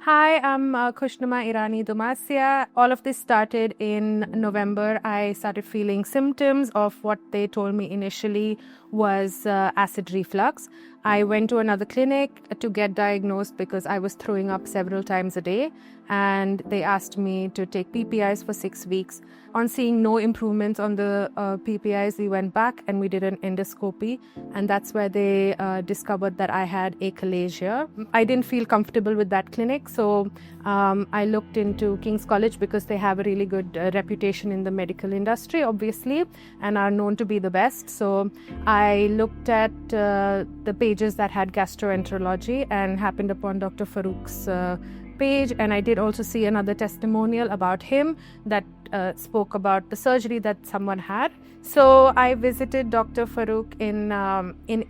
Hi, I'm Khushnuma Irani Dumasia. All of this started in November. I started feeling symptoms of what they told me initially was acid reflux. I went to another clinic to get diagnosed because I was throwing up several times a day, and they asked me to take PPIs for 6 weeks. On seeing no improvements on the PPIs, we went back and we did an endoscopy, and that's where they discovered that I had achalasia. I didn't feel comfortable with that clinic, so I looked into King's College because they have a really good reputation in the medical industry, obviously, and are known to be the best. So I looked at the pages that had gastroenterology and happened upon Dr. Farooq's page, and I did also see another testimonial about him that spoke about the surgery that someone had. So I visited Dr. Farooq in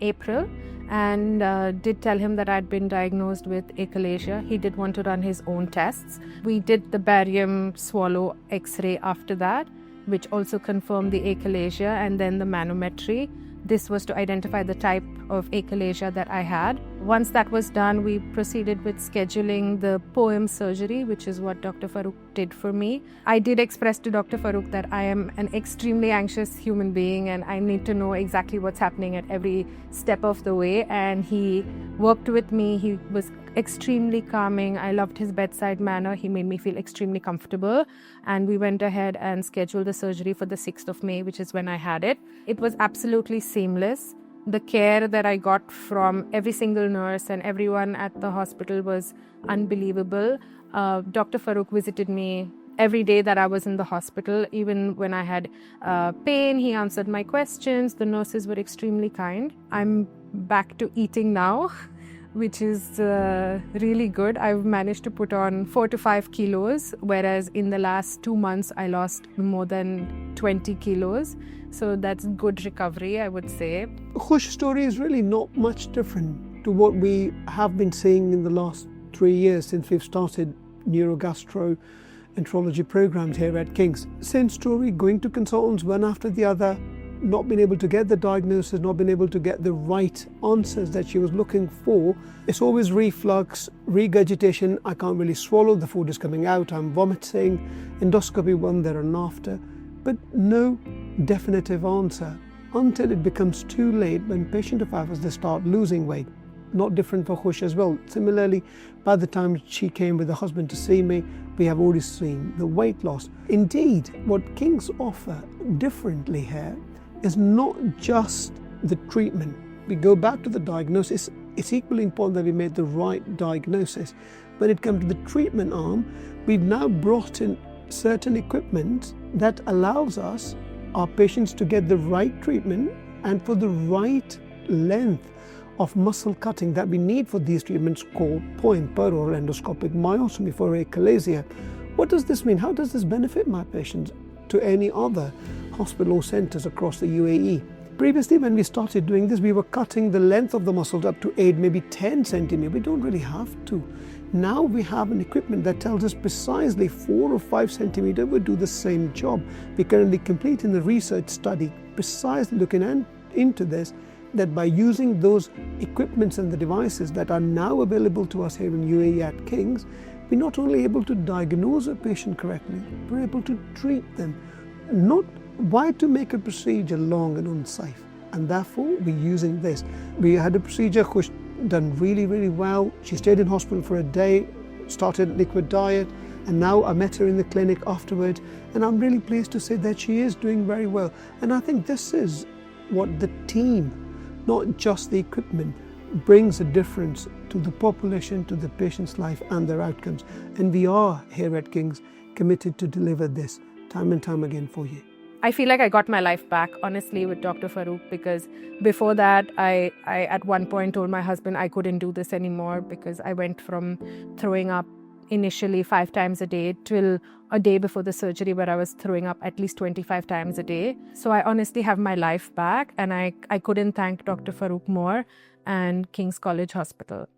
April and did tell him that I'd been diagnosed with achalasia. He did want to run his own tests. We did the barium swallow x-ray after that, which also confirmed the achalasia, and then the manometry. This was to identify the type of achalasia that I had. Once that was done, we proceeded with scheduling the POEM surgery, which is what Dr. Farooq did for me. I did express to Dr. Farooq that I am an extremely anxious human being and I need to know exactly what's happening at every step of the way. And he worked with me. He was extremely calming. I loved his bedside manner. He made me feel extremely comfortable. And we went ahead and scheduled the surgery for the 6th of May, which is when I had it. It was absolutely seamless. The care that I got from every single nurse and everyone at the hospital was unbelievable. Dr. Farooq visited me every day that I was in the hospital. Even when I had pain, he answered my questions. The nurses were extremely kind. I'm back to eating now, which is really good. I've managed to put on 4 to 5 kilos, whereas in the last 2 months, I lost more than 20 kilos. So that's good recovery, I would say. Khush's story is really not much different to what we have been seeing in the last 3 years since we've started neurogastroenterology programs here at King's. Same story, going to consultants one after the other, not been able to get the diagnosis, not been able to get the right answers that she was looking for. It's always reflux, regurgitation, I can't really swallow, the food is coming out, I'm vomiting, endoscopy one there and after, but no definitive answer until it becomes too late when patient of ours, they start losing weight. Not different for Khush as well. Similarly, by the time she came with her husband to see me, we have already seen the weight loss. Indeed, what King's offer differently here is not just the treatment. We go back to the diagnosis. It's equally important that we made the right diagnosis. When it comes to the treatment arm, we've now brought in certain equipment that allows us, our patients, to get the right treatment and for the right length of muscle cutting that we need for these treatments, called POEM, Peroral Endoscopic Myotomy for achalasia. What does this mean? How does this benefit my patients to any other hospital or centres across the UAE? Previously, when we started doing this, we were cutting the length of the muscles up to 8, maybe 10 centimeters. We don't really have to. Now we have an equipment that tells us precisely 4 or 5 centimeters would do the same job. We're currently completing the research study, precisely looking into this, that by using those equipments and the devices that are now available to us here in UAE at King's, we're not only able to diagnose a patient correctly, we're able to treat them. Not why to make a procedure long and unsafe, and therefore we're using this. We had a procedure which done really, really well. She stayed in hospital for a day, started liquid diet, and now I met her in the clinic afterwards, and I'm really pleased to say that she is doing very well. And I think this is what the team, not just the equipment, brings a difference to the population, to the patient's life and their outcomes. And we are here at King's committed to deliver this time and time again for you. I feel like I got my life back, honestly, with Dr. Farooq, because before that, I at one point told my husband I couldn't do this anymore because I went from throwing up initially 5 times a day till a day before the surgery where I was throwing up at least 25 times a day. So I honestly have my life back, and I couldn't thank Dr. Farooq more and King's College Hospital.